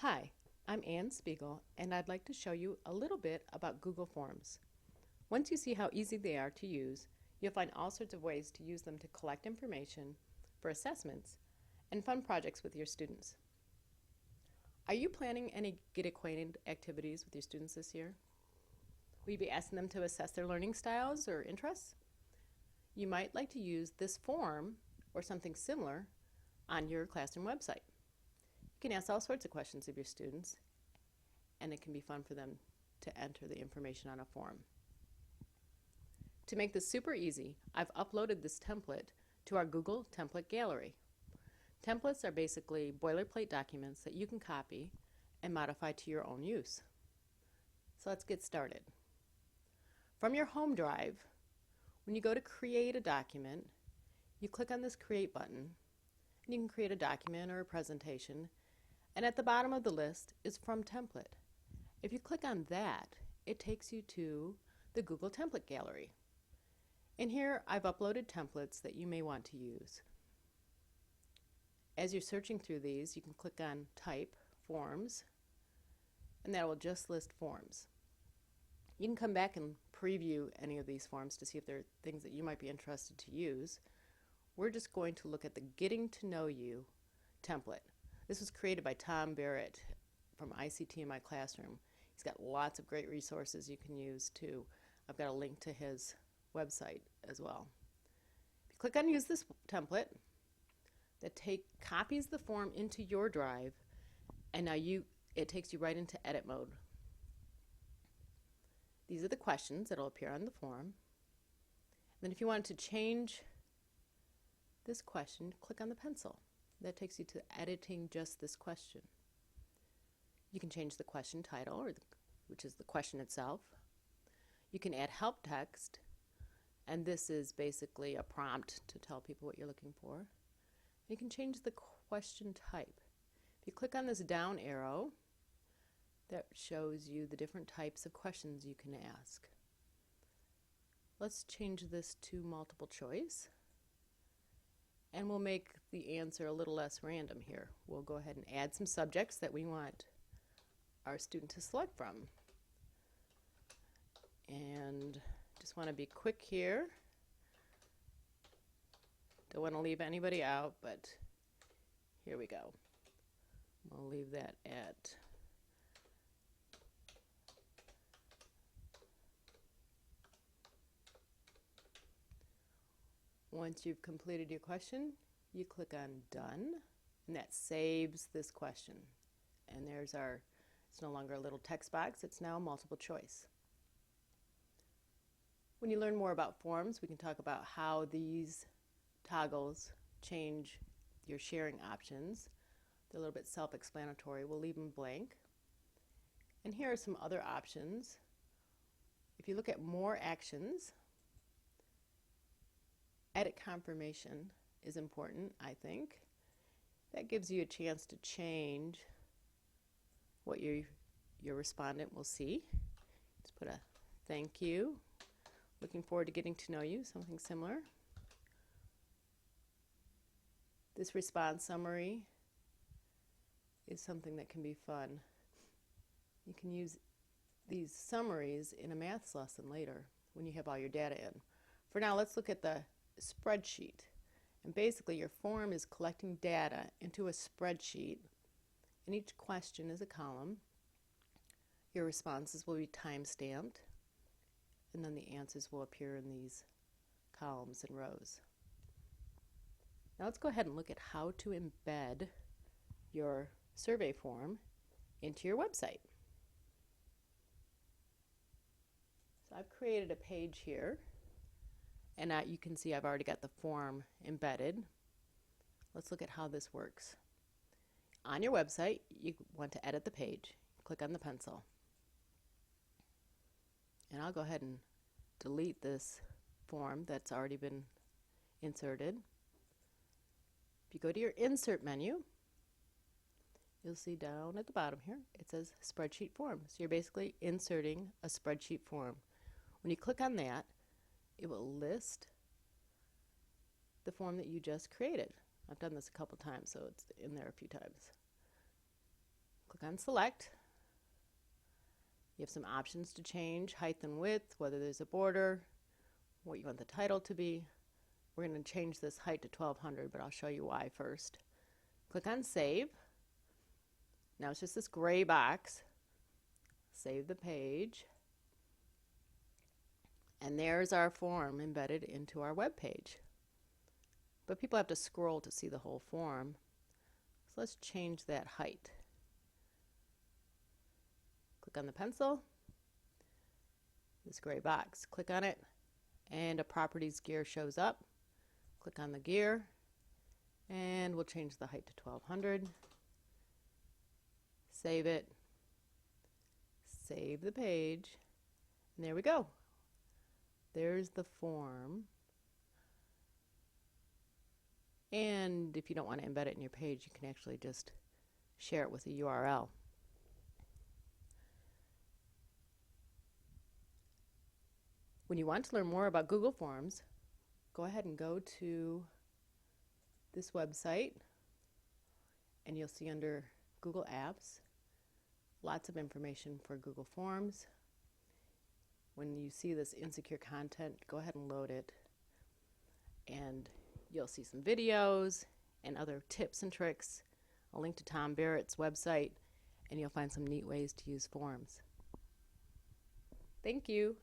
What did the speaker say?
Hi, I'm Ann Spiegel, and I'd like to show you a little bit about Google Forms. Once you see how easy they are to use, you'll find all sorts of ways to use them to collect information for assessments and fun projects with your students. Are you planning any Get Acquainted activities with your students this year? Will you be asking them to assess their learning styles or interests? You might like to use this form or something similar on your classroom website. You can ask all sorts of questions of your students, and it can be fun for them to enter the information on a form. To make this super easy, I've uploaded this template to our Google Template Gallery. Templates are basically boilerplate documents that you can copy and modify to your own use. So let's get started. From your home drive, when you go to create a document, you click on this Create button, and you can create a document or a presentation, and at the bottom of the list is From Template. If you click on that, it takes you to the Google Template Gallery. In here, I've uploaded templates that you may want to use. As you're searching through these, you can click on Type, Forms, and that will just list forms. You can come back and preview any of these forms to see if there are things that you might be interested to use. We're just going to look at the Getting to Know You template. This was created by Tom Barrett from ICT in My Classroom. He's got lots of great resources you can use too. I've got a link to his website as well. If you click on Use this template, that copies the form into your drive, and now it takes you right into edit mode. These are the questions that will appear on the form. Then if you want to change this question, click on the pencil. That takes you to editing just this question. You can change the question title, which is the question itself. You can add help text, and this is basically a prompt to tell people what you're looking for. You can change the question type. If you click on this down arrow, that shows you the different types of questions you can ask. Let's change this to multiple choice, and we'll make the answer a little less random here. We'll go ahead and add some subjects that we want our student to select from. And just want to be quick here. Don't want to leave anybody out, but here we go. We'll leave that at once you've completed your question, you click on Done, and that saves this question. And there's it's no longer a little text box, it's now multiple choice. When you learn more about forms, we can talk about how these toggles change your sharing options. They're a little bit self-explanatory. We'll leave them blank. And here are some other options. If you look at more actions, edit confirmation is important, I think. That gives you a chance to change what your respondent will see. Just put a thank you. Looking forward to getting to know you, something similar. This response summary is something that can be fun. You can use these summaries in a maths lesson later when you have all your data in. For now, let's look at the spreadsheet. And basically, your form is collecting data into a spreadsheet, and each question is a column. Your responses will be time-stamped, and then the answers will appear in these columns and rows. Now let's go ahead and look at how to embed your survey form into your website. So I've created a page here, and you can see I've already got the form embedded. Let's look at how this works. On your website, you want to edit the page. Click on the pencil. And I'll go ahead and delete this form that's already been inserted. If you go to your Insert menu, you'll see down at the bottom here, it says Spreadsheet Form. So you're basically inserting a spreadsheet form. When you click on that, it will list the form that you just created. I've done this a couple times, so it's in there a few times. Click on Select. You have some options to change height and width, whether there's a border, what you want the title to be. We're going to change this height to 1200, but I'll show you why first. Click on Save. Now it's just this gray box. Save the page. And there's our form embedded into our web page. But people have to scroll to see the whole form. So let's change that height. Click on the pencil. This gray box. Click on it and a properties gear shows up. Click on the gear and we'll change the height to 1200. Save it. Save the page. And there we go. There's the form. And if you don't want to embed it in your page, you can actually just share it with a URL. When you want to learn more about Google Forms, go ahead and go to this website and you'll see under Google Apps lots of information for Google Forms. When you see this insecure content, go ahead and load it and you'll see some videos and other tips and tricks, a link to Tom Barrett's website, and you'll find some neat ways to use forms. Thank you.